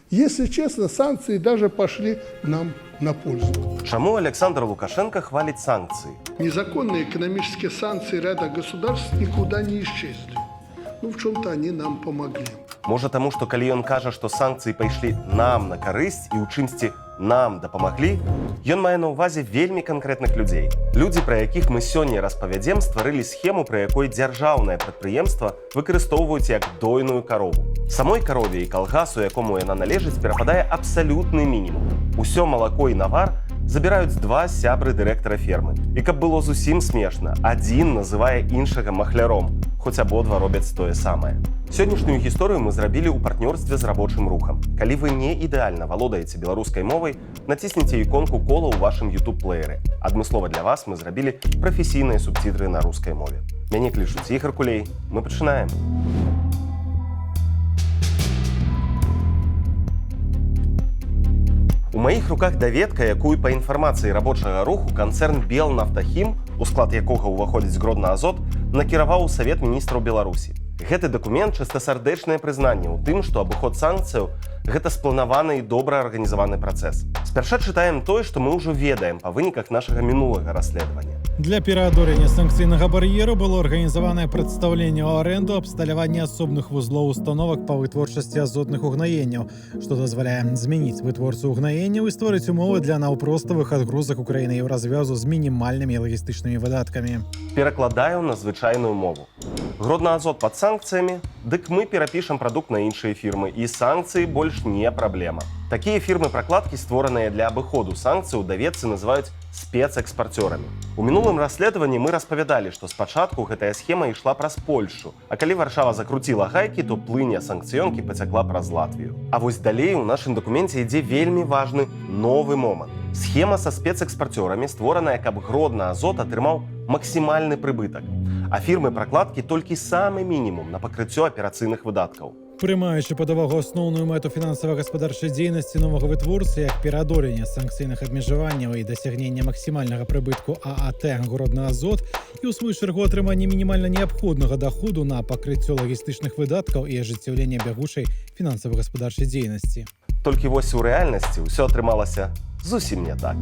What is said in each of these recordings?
Если честно, санкции даже пошли нам на пользу. Чаму Александр Лукашенко хвалит санкции? Незаконные экономические санкции ряда государств никуда не исчезли. Ну, в чем-то они нам помогли. Можа таму, што калі ён кажа, што санкцыі пайшлі нам на карысць і ў чымсьці нам дапамаглі, ён мае на ўвазе вельмі канкрэтных людзей. Людзі, пра якіх мы сёння распавядзем, стварылі схему, пры якой дзяржаўнае прадпрыемства выкарыстоўваюць як дойную карову. Самой карове і калгасу, якому яна належыць, перападае абсалютны мінімум. Усё малако і навар забіраюць два сябры дырэктара фермы. І каб было зусім смешна, адзін называе іншага махляром, хоць абодва робяць тое самае. Сённяшнюю гісторыю мы зрабілі ў партнёрстве з рабочым рухам. Калі вы не ідэальна валодаеце беларускай мовай, націсніце іконку кола ў вашым YouTube-плееры. Адмыслова для вас мы зрабілі прафесійныя субцітры на рускай мове. Мяне клічуць Ігор Кулей. Мы пачынаем. У маіх руках даведка, якую па інфармацыі рабочага руху канцэрн Белнафтахім, у склад якога ўваходзіць Гроднаазот, накіраваў у Савет міністраў Беларусі. Гэты дакумент чыстасардэчнае прызнанне ў тым, што абыход санкцыяў гэта спланаваны і добра арганізаваны працэс. Спярша чытаем тое, што мы ўжо ведаем па выніках нашага мінулага расследавання. Для пераадолення санкцыйнага бар'еру было арганізаванае прадстаўленне ў арэнду абсталявання асобных вузлоў установак па вытворчасці азотных угнаенняў, што дазваляе змяніць вытворцу угнаенняў і стварыць умовы для наўпроставых адгрузак у краіны еўразвязу з мінімальнымі лагістычнымі выдаткамі. Перакладаю на звычайную мову. Гроднаазот пад санкцыямі, дык мы перапішам прадукт на іншыя фірмы, і санкцыі больш не праблема. Такія фірмы-пракладкі, створаныя для абыходу санкцыяў, даведцы называюць спецэкспарцёрамі. У мінулым расследаванні мы распавядалі, што спачатку гэтая схема ішла праз Польшу, а калі Варшава закруціла гайкі, то плыня санкцыёнкі пацякла праз Латвію. А вось далей у нашым дакуменце ідзе вельмі важны новы момант. Схема са спецэкспарцёрамі, створаная, каб Гроднаазот атрымаў максімальны прыбытак, а фірмы-пракладкі толькі самы мінімум на пакрыццё аперацыйных выдаткаў. Прымаючы пад увагу асноўную мэту фінансава-гаспадарчай дзейнасці новага вытворцы, як пераадоленне санкцыйных абмежаванняў і дасягнення максімальнага прыбытку ААТ Гроднаазот і ў сваю чаргу атрыманне мінімальна неабходнага даходу на пакрыццё лагістычных выдаткаў і ажыццяўленне бягучай фінансава-гаспадарчай дзейнасці. Толькі вось у рэальнасці ўсё атрымалася зусім не так.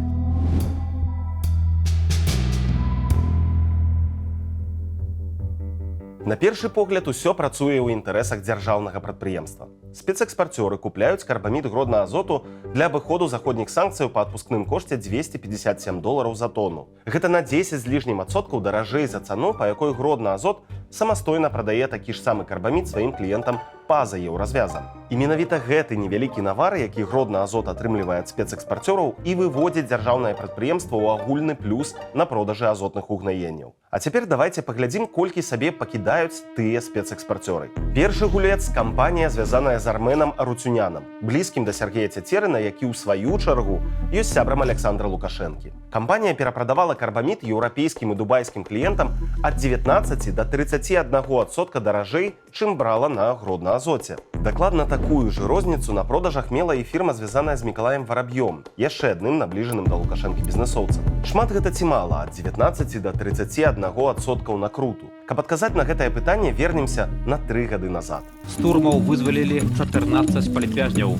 На першы погляд, усё працуе ў інтарэсах дзяржаўнага прадпрыемства. Спецэкспарцёры купляюць карбамід Гроднаазоту для абыходу заходніх санкцыяў па адпускным кошце $257 за тонну. Гэта на 10 з лішнім адсоткаў даражэй за цану, па якой Гроднаазот самастойна прадае такі ж самы карбамід сваім кліентам па-за еўразвязам. І менавіта гэты невялікі навар, які Гроднаазот атрымлівае ад спецэкспарцёраў, і выводзіць дзяржаўнае прадпрыемства ў агульны плюс на продажы азотных угнаенняў. А цяпер давайце паглядзім, колькі сабе пакідаюць тыя спецэкспарцёры. Першы гулец – кампанія, звязаная з Арменам Аруцюнянам, блізкім да Сергея Цяцерына, які ў сваю чаргу ёсць сябрам Александра Лукашэнкі. Кампанія перапрадавала карбамід еўрапейскім і дубайскім кліентам ад 19 до 31% даражэй, чым брала на Гроднаазоце. Дакладна такую ж розніцу на продажах мела і фірма, звязаная з Мікалаем Вараб'ём, яшчэ адным набліжаным да Лукашэнкі бізнэсоўцам. Шмат гэта ці мала, ад 19 до 31% накруту. Каб адказаць на гэтае пытанне, вернемся на 3 гады назад. З турмаў вызвалілі 14 палітвязняў.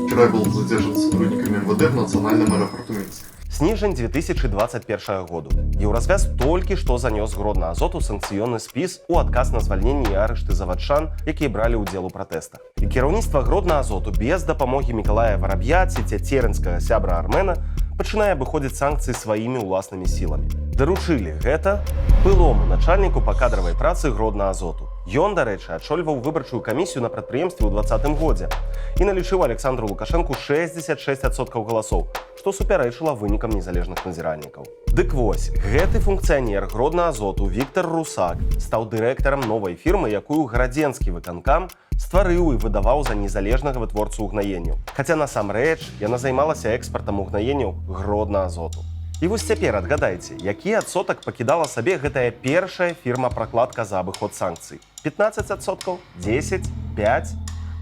Вчера был задержан сотрудниками МВД в национальном аэропорту Минска. Снежень 2021 году. Еўразвяз толькі што занёс Гроднаазоту санкцыённы спіс у адказ на звальненне і арышты завадчан, якія бралі ўдзел у пратэстах. І кіраўніцтва Гроднаазоту без дапамогі Мікалая Вараб'я ці цяцерынскага сябра Армена пачынае абыходзіць санкцыі сваімі ўласнымі сіламі. Даручылі гэта былому начальніку па кадравай працы Гроднаазоту. Ён, дарэчы, адчольваў выбарчую камісію на прадпрыемстве ў 2020 годзе і налічыў Александру Лукашэнку 66% галасоў, што супярэчыла вынікам незалежных назіральнікаў. Дык вось, гэты функцыянер Гроднаазоту Віктор Русак стаў дырэктарам новай фірмы, якую гарадзенскі выканкам стварыў і выдаваў за незалежнага вытворцу угнаенняў. Хаця насамрэч яна займалася экспартам угнаенняў Гроднаазоту. І вось цяпер адгадайце, які адсотак пакідала сабе гэтая першая фірма-пракладка за абыход санкцый? 15%? 10? 5?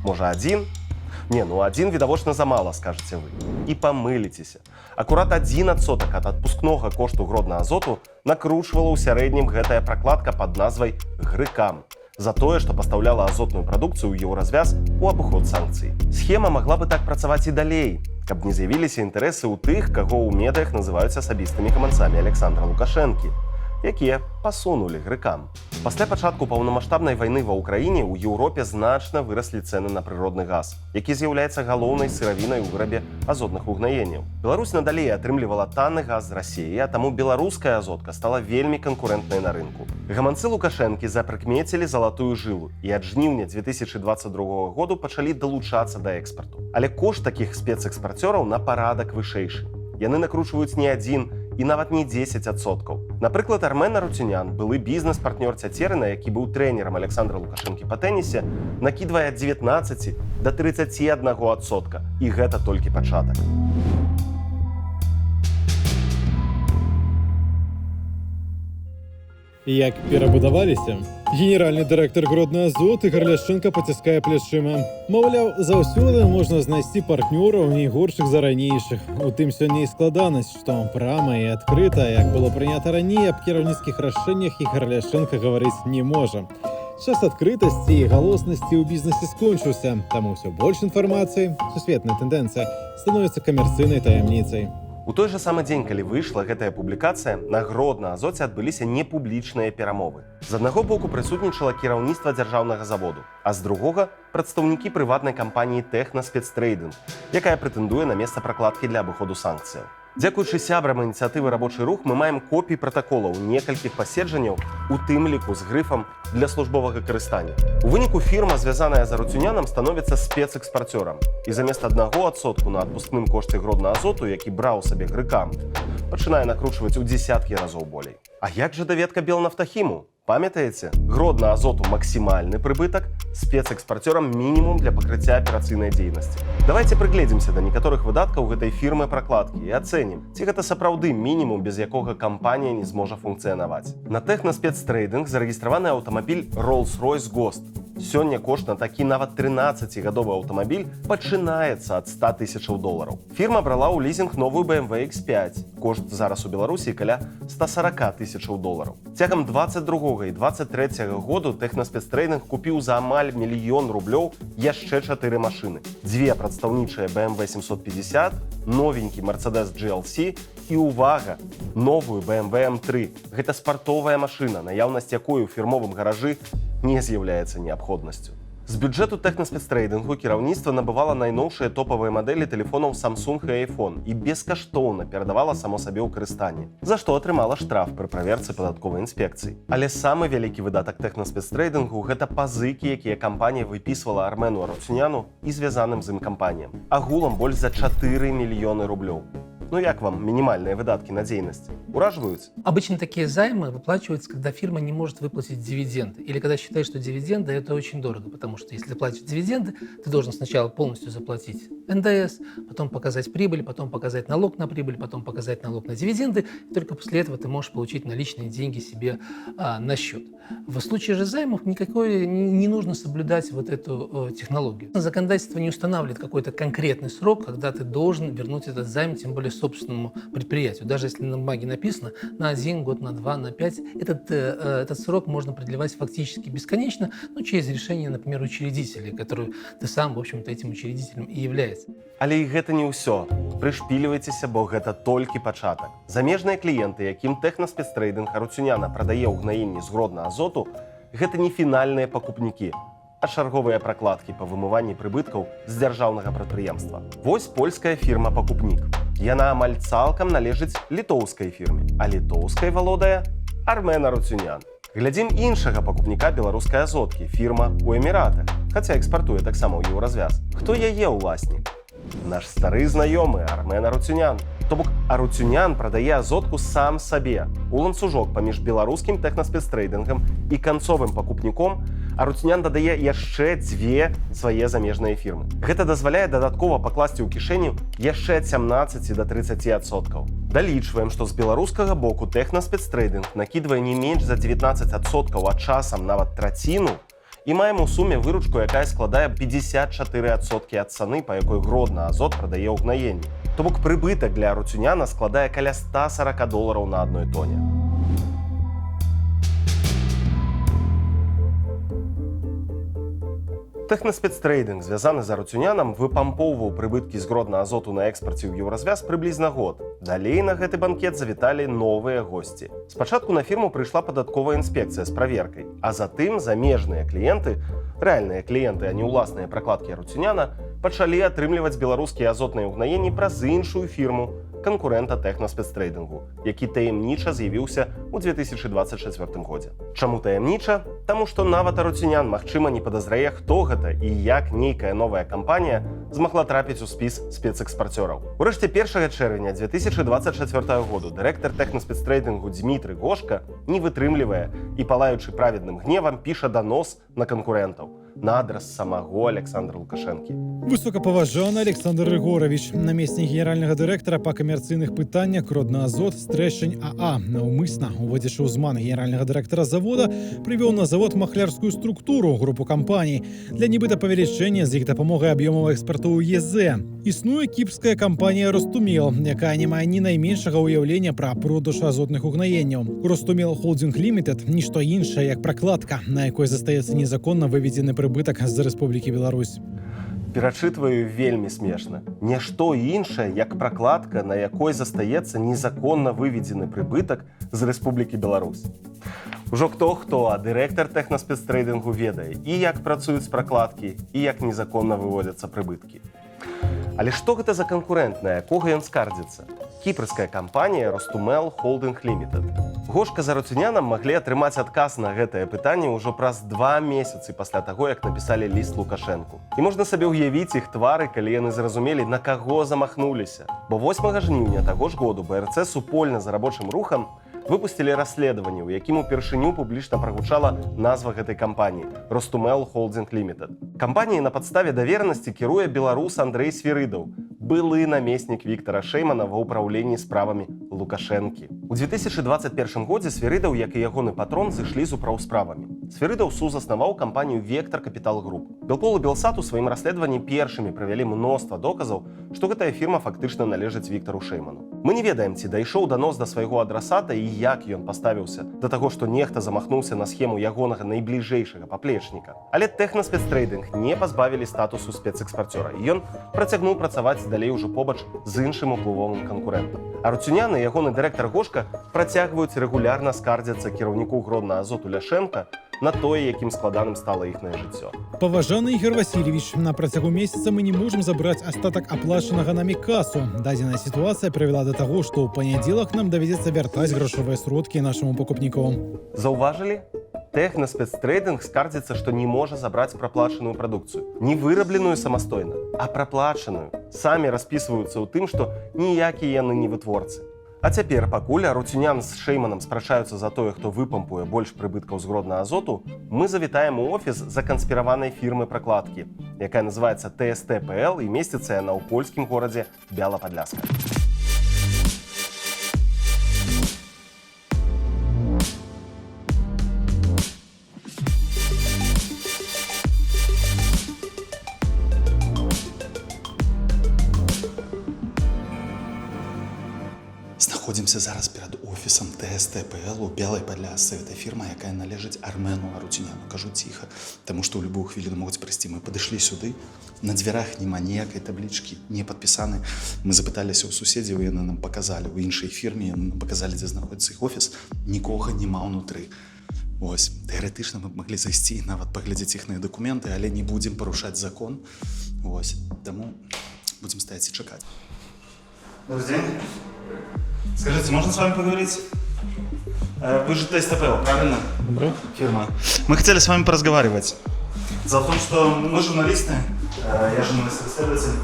Можа, 1? Не, ну 1 відавочна замала, скажаце вы. І памыліцеся. Акурат 1% ад адпускнога кошту гродна азоту накручвала ў сярэднім гэтая пракладка пад назвай «Грыкам» за тое, што пастаўляла азотную прадукцыю ў еўразвяз у абыход санкцый. Схема магла бы так працаваць і далей, каб не з'явіліся інтарэсы ў тых, каго ў медыях называюць асабістымі каманцамі Александра Лукашэнкі, якія пасунулі грыкам. Пасля пачатку паўнамаштабнай вайны ва ўкраіне ў Еўропе значна выраслі цэны на прыродны газ, які з'яўляецца галоўнай сыравінай у вырабе азотных угнаенняў. Беларусь надалей атрымлівала танны газ з Расіі, а таму беларуская азотка стала вельмі канкурэнтнай на рынку. Гаманцы Лукашэнкі запрыкмецілі залатую жылу і ад жніўня 2022 году пачалі далучацца да экспарту. Але кошт такіх спецэкспарцёраў на парадак вышэйшы. Яны накручваюць не 1 і нават не 10%. Напрыклад, Армен Арутюнян, былы бізнес-партнёр Цяцерына, які быў трэнерам Александра Лукашэнкі па тэнісе, накідвае ад 19 да 31%. І гэта толькі пачатак. Як перабудаваліся? Генеральны дырэктар Гродна Азот Ігор Ляшчэнка паціскае плечыма. Маўляў, заўсёды можна знайсці партнёраў не горшых за ранейшых. У тым сёння і складанасць, што прама і адкрыта, як было прынята раней, аб кіраўніцкіх рашэннях Ігор Ляшчэнка гаварыць не можа. Час адкрытасці і галоснасці ў бізнесе скончыўся, таму ўсё больш інфармацыі, сусветная тэндэнцыя, становіцца камерцыйнай таямніцай. У той жа самы дзень, калі выйшла гэтая публікацыя, на Гродна Азоце адбыліся непублічныя перамовы. З аднаго боку прысутнічала кіраўніцтва дзяржаўнага заводу, а з другога прадстаўнікі прыватнай кампаніі «Тэхнаспецтрейдинг», якая прэтэндуе на месца пракладкі для абыходу санкцыяў. Дзякуючы сябрам ініцыятывы «Рабочы рух» мы маем копіі пратаколаў некалькіх паседжанняў, у тым ліку з грыфам для службовага карыстання. У выніку фірма, звязаная з Арутюнянам, становіцца спецэкспарцёрам. І замест 1% на адпускным кошце Гродна Азоту, які браў сабе грыкам, пачынае накручваць у дзесяткі разоў болей. А як жа даведка Белнафтахіму? Памятаеце? Гродна Азоту максімальны прыбытак, спецэкспарцёрам мінімум для пакрыцця аперацыйнай дзейнасці. Давайте прыгледзімся да некаторых выдаткаў гэтай фірмы пракладкі і ацэнім, ці гэта сапраўды мінімум, без якога кампанія не зможа функцыянаваць. На «Тэхнаспецтрейдинг» зарэгістраваны аўтамабіль Rolls-Royce Ghost. Сёння кошт на такі нават 13-гадовы аўтамабіль пачынаецца ад $100 000. Фірма брала ў лізінг новую BMW X5. Кошт зараз у Беларусі каля $140 000. Цягам 22 і 23 году «Тэхнаспецтрейдинг» купіў за амаль $1 000 000 яшчэ 4 машыны. Дзве прадстаўнічыя BMW 750, новенькі Mercedes GLC і, увага, новую BMW M3. Гэта спартовая машына, наяўнасць якой у фірмовым гаражы не з'яўляецца неабходнасцю. З бюджэту «Тэхнаспецтрейдингу» кіраўніцтва набывала найноўшыя топавыя мадэлі тэлефонаў Samsung і iPhone і бескаштоўна перадавала само сабе ў карыстанне, за што атрымала штраф пры праверцы падатковай інспекцыі. Але самы вялікі выдатак «Тэхнаспецтрейдингу» – гэта пазыкі, якія кампанія выпісвала Армену Арутюняну і звязаным з ім кампаніям. Агулам больш за 4 мільёны рублёў. Ну як вам минимальные выдатки на дейность? Ураживаются? Обычно такие займы выплачиваются, когда фирма не может выплатить дивиденды. Или когда считает, что дивиденды это очень дорого. Потому что если ты платишь дивиденды, ты должен сначала полностью заплатить НДС, потом показать прибыль, потом показать налог на прибыль, потом показать налог на дивиденды. И только после этого ты можешь получить наличные деньги себе на счет. В случае же займов никакой не нужно соблюдать вот эту технологию. Законодательство не устанавливает какой-то конкретный срок, когда ты должен вернуть этот займ, тем более собственному предприятию. Даже если на бумаге написано на 1 год, на 2, на 5, этот срок можно продлевать фактически бесконечно, но через решение, например, учредителей, который ты сам, в общем-то, этим учредителем и является. Але і гэта не ўсё. Прышпільвайцеся, бо гэта толькі пачатак. Замежныя кліенты, якім «Тэхнаспецтрейдинг» Арутюняна прадае ўгнаенні з Гродна Азоту, гэта не фінальныя пакупнікі, а чарговыя пракладкі па вымыванні прыбыткаў з дзяржаўнага прадпрыемства. Вось польская фірма-пакупнік. Яна амаль цалкам належыць літоўскай фірме, а літоўскай валодае Армен Арутюнян. Глядзім іншага пакупніка беларускай азоткі, фірма ў Эміратах, хаця экспартуе таксама ў еўразвяз. Хто яе ўласнік? Наш стары знаёмы Армен Арутюнян. То бок Арутюнян прадае азотку сам сабе. У ланцужок паміж беларускім «Тэхнаспецтрейдингам» і канцовым пакупніком Арутюнян дадае яшчэ 2 свае замежныя фірмы. Гэта дазваляе дадаткова пакласці ў кішэню яшчэ ад 17 до 30%. Далічваем, што з беларускага боку «Тэхнаспецтрейдинг» накідвае не менш за 19%, а часам нават траціну, І маємо у сумі выручку, якая складае 54% ад цаны, па якой Гродна Азот прадае ўгнаенні. То бок прыбытак для Арутюняна складае каля $140 на адной тоне. Тэхнаспецтрейдинг, звязаны з Арутюнянам, выпампоўваў прыбыткі з Гродна Азоту на экспарце ў Еўразвяз прыблізна год. Далей на гэты банкет завіталі новыя госці. Спачатку на фірму прыйшла падатковая інспекцыя з праверкай, а затым замежныя кліенты, рэальныя кліенты, а не ўласныя пракладкі Арутюняна, пачалі атрымліваць беларускія азотныя ўгнаенні праз іншую фірму, канкурэнта тэхнаспецтрейдингу, які таямніча з'явіўся ў 2024 годзе. Чаму таямніча? Таму што нават Арутюнян, магчыма, не падазрае, хто гэта і як нейкая новая кампанія змагла трапіць у спіс спецэкспарцёраў. Урэшце 1 чэрвеня 2024 году дырэктар тэхнаспецтрейдингу Дмітрый Гошка не вытрымлівае і, палаючы праведным гневам, піша данос на канкурэнтаў на адрас самого Александра Лукашэнкі. Высокапаважаны Александр Рыгорович, намеснік генеральнага дырэктара па камерцыйных пытаннях Гродна Азот Стрэшань АА, наўмысна, уводзячы ў зман генеральнага дырэктара завода, прывёў на завод махлярскую структуру, групу кампаній для нібыта павелічэння з іх дапамогай аб'ёмаў экспарту ў ЕЗ. Існуе кіпрская кампанія «Ростумел», якая не мае ні найменшага ўяўлення пра продаж азотных угнаенняў. «Ростумел Холдинг Лімітэд» – нішто іншае, як пракладка, на якой застаецца незаконна выведзены прыбытак з Рэспублікі Беларусь. Перачытваю вельмі смешна. Нішто іншае, як пракладка, на якой застаецца незаконна выведзены прыбытак з Рэспублікі Беларусь. Ужо хто-хто, а дырэктар тэхнаспецтрейдингу ведае і як працуюць пракладкі, і як незаконна выводзяцца прыбыткі. Але што гэта за канкурэнт, на якога ён скардзіцца? Кіпрская кампанія «Ростумел Холдинг Лімітэд». Гошка з Арутюнянам маглі атрымаць адказ на гэтае пытанне ўжо праз 2 месяцы пасля таго, як напісалі ліст Лукашэнку. І можна сабе ўявіць іх твары, калі яны зразумелі, на каго замахнуліся. Бо 8 жніўня таго ж году БРЦ супольна з рабочым рухам выпусцілі расследаванне, у якім упершыню публічна прагучала назва гэтай кампаніі «Ростумел Холдинг Лімітэд». Кампаніяй на падставе даверанасці кіруе беларус Андрэй Свірыдаў, былы намеснік Віктара Шэймана ва ўпраўленні справамі Лукашэнкі. У 2021 годзе Свірыдаў, як і ягоны патрон, зышлі з управсправамі. Свірыдаў сузаснаваў кампанію «Вектар Капітал Груп». Белпол і Белсат у сваім расследаванні першымі правялі мноства доказаў, што гэтая фірма фактычна належыць Віктару Шэйману. Мы не ведаем, ці дайшоў данос да свайго адрасата і як ён паставіўся да таго, што нехта замахнуўся на схему ягонага найбліжэйшага паплечніка. Але тэхнаспецтрейдинг не пазбавілі статусу спецэкспарцёра, і ён працягнуў працаваць далей ужо побач з іншым уплывовым канкурэнтам. Арутюнян і ягоны дырэктар Гошка працягваюць рэгулярна скардзяцца кіраўніку Гродна Азоту Ляшэнка на тое, якім складаным стала іхнае жыццё. Паважаны Ігор Васильевич, на працягу месяца мы не можам забраць астатак аплачанага намі касу. Дадзеная сітуацыя прывяла да таго, што ў панядзелак нам давядзецца вяртаць грашовыя сродкі нашаму пакупніку. Заўважылі? Тэхнаспецтрейдинг скардзіцца, што не можа забраць праплачаную прадукцыю. Не вырабленую самастойна, а праплачаную. Самі распісваюцца ў тым, што ніякія яны не вытворцы. А цяпер, пакуль Арутюнян з Шэйманам спрачаюцца за тое, хто выпампуе больш прыбыткаў з Гродна Азоту, мы завітаем у офіс заканспіраванай фірмы пракладкі, якая называецца ТСТ-ПЛ і месціцца яна ў польскім горадзе Бяла-Падляска. Знаходзімся зараз перад офісам ТСТ-ПЛ у Белай Падлясцы. Гэта фірма, якая належыць Армену Арутюняну. Кажу ціха, таму што ў любую хвіліну могуць прыйсці. Мы падышлі сюды, на дзвярах няма ніякай таблічкі, не падпісаны. Мы запыталіся ў суседзяў, яны нам паказалі, у іншай фірме яны нам паказалі, дзе знаходзіцца іх офіс, нікога няма ўнутры. Ось, тэарэтычна мы б маглі зайсці і нават паглядзець іхныя дакументы, але не будзем парушаць закон. Ось, таму будзем стаяць і чакаць. Добрый день. Скажите, можно с вами поговорить? Вы же ТСТ-ПЛ, правильно? Добро. Фирма. Мы хотели с вами поразговаривать. Дело в том, что мы журналисты, я журналист-расследователь.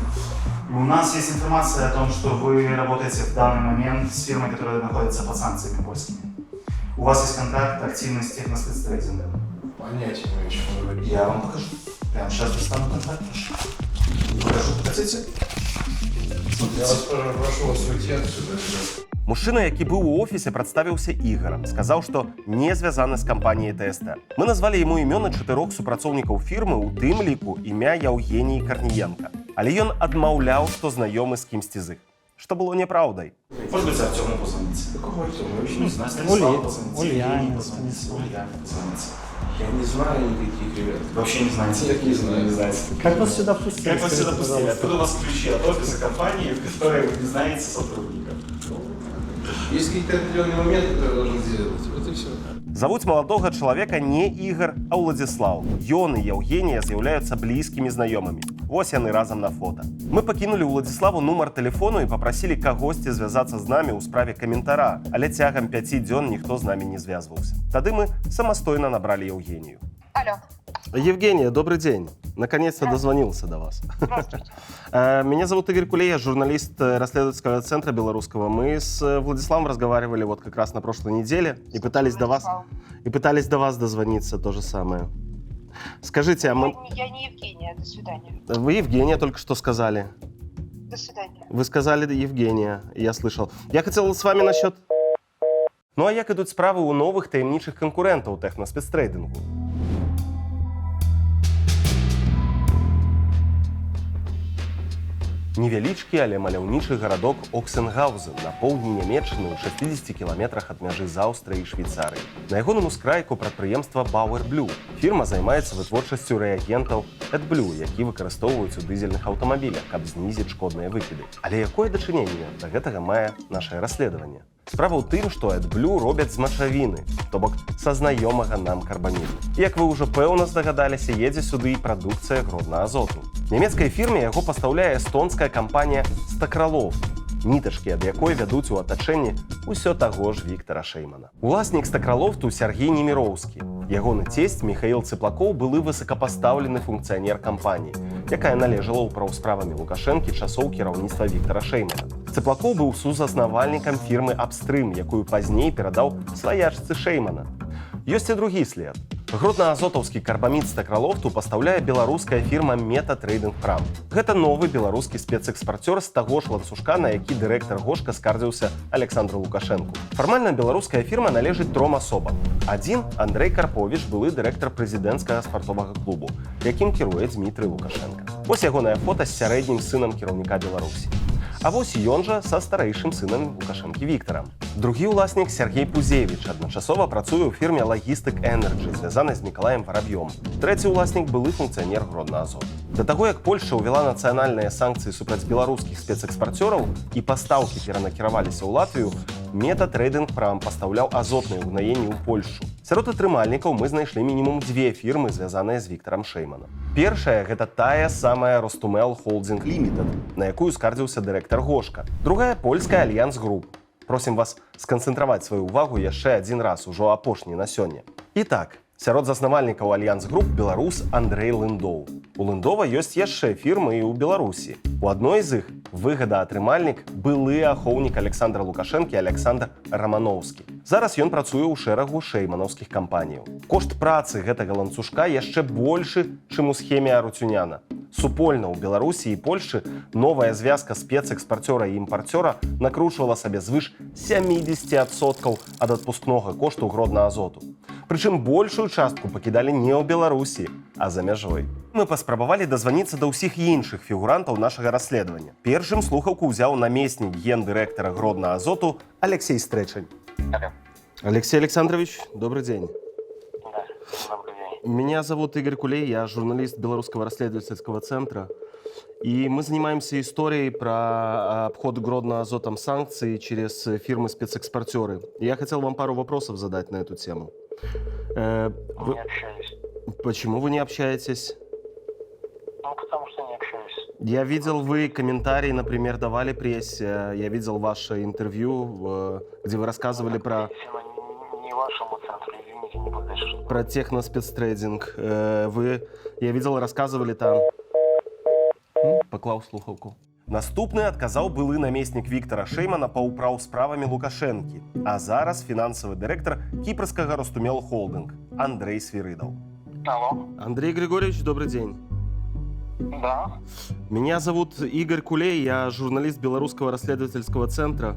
У нас есть информация о том, что вы работаете в данный момент с фирмой, которая находится под санкциями польскими. У вас есть контракт активный с техноспецтрейдингом. Понятия не о чем вы говорите. Я вам покажу. Прямо сейчас достану контракт. Покажу, хотите? Я вас прошу вас уйти отсюда, ребят. Мужчына, які быў у офісе, прадставіўся Ігорам, сказаў, што не звязаны з кампаніяй ТСТ. Мы назвалі яму імёны 4 супрацоўнікаў фірмы, у тым ліку імя Яўгеніі Карніенка. Але ён адмаўляў, што знаёмы з кімсьці з іх, што было неправдай. Может быть, Артему позвонить? Какого Артема? Я вообще не знаю. Станиславу позвонить. Ульяне позвонить. Я не знаю никаких ребят. Вообще не знаете? Я не знаю. Не знаете. Как вас сюда пустили? Как вас сюда пустили? Откуда у вас ключи от офиса компании, в которой вы не знаете сотрудников? Есть какие-то определенные моменты, которые должен сделать. Вот и все. Завуць маладога чалавека не Ігар, а Уладзіслаў. Ён і Яўгенія з'яўляюцца блізкімі знаёмымі. Вось яны разам на фота. Мы пакінулі Уладзіславу нумар тэлефону і папрасілі кагосьці звязацца з намі ў справе каментара, але цягам 5 дзён ніхто з намі не звязваўся. Тады мы самастойна набралі Яўгенію. Алло. Евгения, добрый день. Наконец-то дозвонился до вас. Здравствуйте. Меня зовут Игорь Кулей, я журналист расследовательского центра белорусского. Мы с Владиславом разговаривали вот как раз на прошлой неделе и пытались до вас дозвониться, то же самое. Скажите, а мы... Я не Евгения, до свидания. Вы Евгения только что сказали. До свидания. Вы сказали Евгения, я слышал. Я хотел с вами насчет... Ну а як ідуть справи у новых таємничих конкурентів техноспецтрейдингу? Невялічкі, але маляўнічы гарадок Оксенгаузен на поўдні Нямецчыны ў 60 кіламетрах ад мяжы з Аўстрыяй і Швейцарыяй. На ягоным ускрайку прадпрыемства Bauer Blue. Фірма займаецца вытворчасцю рэагентаў AdBlue, які выкарыстоўваюць у дызельных аўтамабілях, каб знізіць шкодныя выкіды. Але якое дачыненне да гэтага мае нашае расследаванне? Справа ў тым, што AdBlue робяць з мачавіны, то бок са знаёмага нам карбаміду. Як вы ўжо пэўна здагадаліся, едзе сюды і прадукцыя Гродна Азоту. Нямецкай фірме яго пастаўляе эстонская кампанія Стакралофт, нітачкі, ад якой вядуць у атачэнні ўсё таго ж Віктара Шэймана. Уласнік Стакралофту Сергей Неміроўскі. Ягоны цесць Міхаіл Цыплакоў былы высокапастаўлены функцыянер кампаніі, якая належала ўпраўсправамі Лукашэнкі часоў кіраўніцтва Віктара Шэймана. Цыплакоў быў сузаснавальнікам фірмы «Абстрым», якую пазней перадаў сваячцы Шэймана. Ёсць і другі след. Гродна-азотаўскі карбамід Стакралофту пастаўляе беларуская фірма «Метатрейдинг Прам». Гэта новы беларускі спецэкспарцёр з таго ж ланцужка, на які дырэктар Гошка скардзіўся Александру Лукашэнку. Фармальна беларуская фірма належыць 3 асобам. Адзін – Андрэй Карповіч, былы дырэктар прэзідэнцкага спартовага клубу, якім кіруе Дмітрый Лукашенко. Вось ягонае фота з сярэднім сынам кіраўніка Беларусі. А вось ён жа са старэйшым сынам Лукашэнкі Віктарам. Другі ўласнік Сергей Пузевіч адначасова працуе ў фірме «Лагістык Энерджі», звязанай з Мікалаем Вараб'ём. Трэці ўласнік былы функцыянер Гродна Азот. Да таго, як Польшча ўвяла нацыянальныя санкцыі супраць беларускіх спецэкспарцёраў і пастаўкі перанакіраваліся ў Латвію, Метатрейдинг Прам пастаўляў азотныя ўгнаенні ў Польшчу. Сярод атрымальнікаў мы знайшлі мінімум 2 фірмы, звязаныя з Віктарам Шэйманам. Першая – гэта тая самая Ростумел Холдинг Лімітэд, на якую скардзіўся дырэктар Гошка. Другая – польская Альянс Груп. Просім вас сканцэнтраваць сваю ўвагу яшчэ адзін раз, ужо апошні на сёння. І так, сярод заснавальнікаў Альянс Груп беларус Андрэй Лындоў. У Лындова ёсць яшчэ фірмы і ў Беларусі. У адной з іх выгадаатрымальнік былы ахоўнік Александра Лукашэнкі Александр Рамановскі. Зараз ён працуе ў шэрагу шэйманаўскіх кампаніяў. Кошт працы гэтага ланцужка яшчэ большы, чым у схеме Арутюняна. Супольна ў Беларусі і Польшчы новая звязка спецэкспарцёра і імпарцёра накручвала сабе звыш 70% ад адпускнога кошту Гродна Азоту. Прычым большую частку пакідалі не ў Беларусі, а за мяжой. Мы паспрабавалі дазваніцца да ўсіх іншых фігурантаў нашага расследавання. Першым слухаўку ўзяў намеснік гендырэктара Гродна Азоту Алексей Стречень. Алексей Александрович, добрый день. Да, добрый день. Меня зовут Игорь Кулей, я журналист Белорусского расследовательского центра. И мы занимаемся историей про обход Гродно Азотом санкций через фирмы-спецэкспортеры. Я хотел вам пару вопросов задать на эту тему. Не общаюсь. Почему вы не общаетесь? Ну, потому что не общаюсь. Я видел, вы комментарии, например, давали прессе. Я видел ваше интервью, где вы рассказывали про... Не вашему центру, извините, не буду дальше. Про техноспецтрейдинг. Я видел, рассказывали там... Паклаў слухаўку. Наступны адказаў былы намеснік Віктара Шэймана па ўпраўсправамі Лукашэнкі, а зараз фінансавы дырэктар кіпрскага Ростумел Холдинг Андрэй Свиридов. Алло. Андрей Григорьевич, добрый день. Да. Меня зовут Игорь Кулей, я журналист Белорусского расследовательского центра.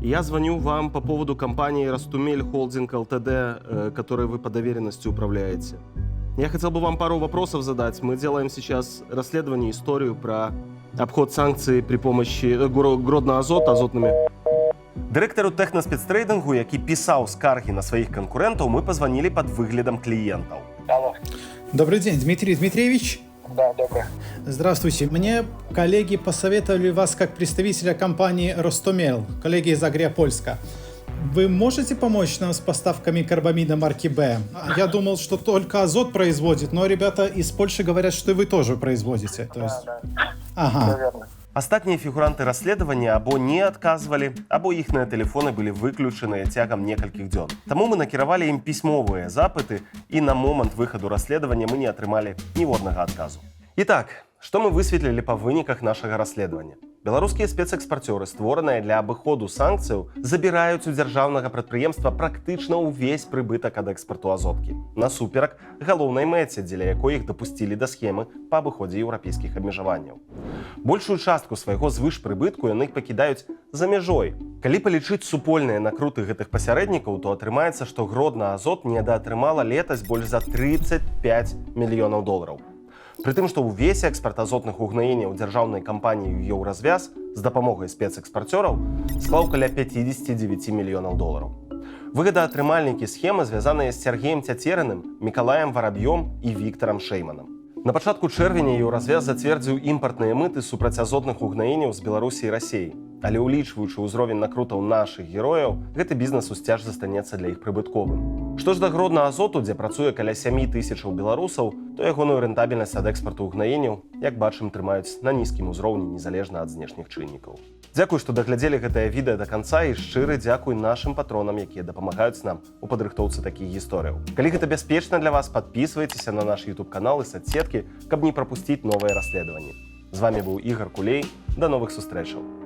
И я звоню вам по поводу компании «Ростумель Холдинг ЛТД», которой вы по доверенности управляете. Я хотел бы вам пару вопросов задать. Мы делаем сейчас расследование, историю про обход санкций при помощи Гродно-Азот, азотными. Директору техноспецтрейдингу, який писав скарги на своїх конкурентів, ми позвонили під виглядом клієнтів. Алло. Добрый день, Дмитрий Дмитриевич. Да, доброе. Здравствуйте. Мне коллеги посоветовали вас как представителя компании «Ростомел», коллеги из Агриопольска. Вы можете помочь нам с поставками карбамида марки «Б»? Я думал, что только Азот производит, но ребята из Польши говорят, что и вы тоже производите. То есть... Да, Ага. все верно. Астатнія фігуранти расследавання або не адказвалі, або іхныя тэлефоны былі выключаныя цягам некалькіх дзён. Таму мы накіравалі ім пісьмовыя запыты, і на момант выхаду расследавання мы не атрымалі ніводнага адказу. Итак, што мы высветлілі па выніках нашага расследавання? Беларускія спецэкспарцёры, створаныя для абыходу санкцыяў, забіраюць у дзяржаўнага прадпрыемства практычна ўвесь прыбытак ад экспарту азоткі. Насуперак галоўнай мэце, дзеля якой іх дапусцілі да схемы па абыходзе еўрапейскіх абмежаванняў. Большую частку свайго звышпрыбытку яны пакідаюць за мяжой. Калі палічыць супольныя накруты гэтых пасярэднікаў, то атрымаецца, што Гродна-Азот недаатрымала летась больш за 35 мільёнаў долараў. Прытым, што ўвесь экспарт азотных угнаенняў дзяржаўнай кампаніі «Еўразвяз» з дапамогай спецэкспарцёраў склаў каля 59 мільёнаў долараў. Выгадаатрымальнікі схемы звязаныя з Сергеем Цяцерыным, Мікалаем Вараб'ём і Віктарам Шэйманам. На пачатку чэрвеня «Еўразвяз» зацвердзіў імпартныя мыты супраць азотных угнаенняў з Беларусі і Расіі. Але ўлічваючы ўзровень накрутаў нашых герояў, гэты бізнес усцяж застанецца для іх прыбытковым. Што ж да Гродна-Азоту, дзе працуе каля 7 тысячаў беларусаў, то ягоную рэнтабельнасць ад экспарту угнаенняў, як бачым, трымаюць на нізкім узроўні незалежна ад знешніх чыннікаў. Дзякуй, што даглядзелі гэтае відэа да канца, і шчыры дзякуй нашым патронам, якія дапамагаюць нам у падрыхтоўцы такіх гісторыяў. Калі гэта бяспечна для вас, падпісвайцеся на наш YouTube-канал і соцсеткі, каб не прапусціць новыя расследаванні. З вами быў Ігор Кулей. Да новых сустрэчаў.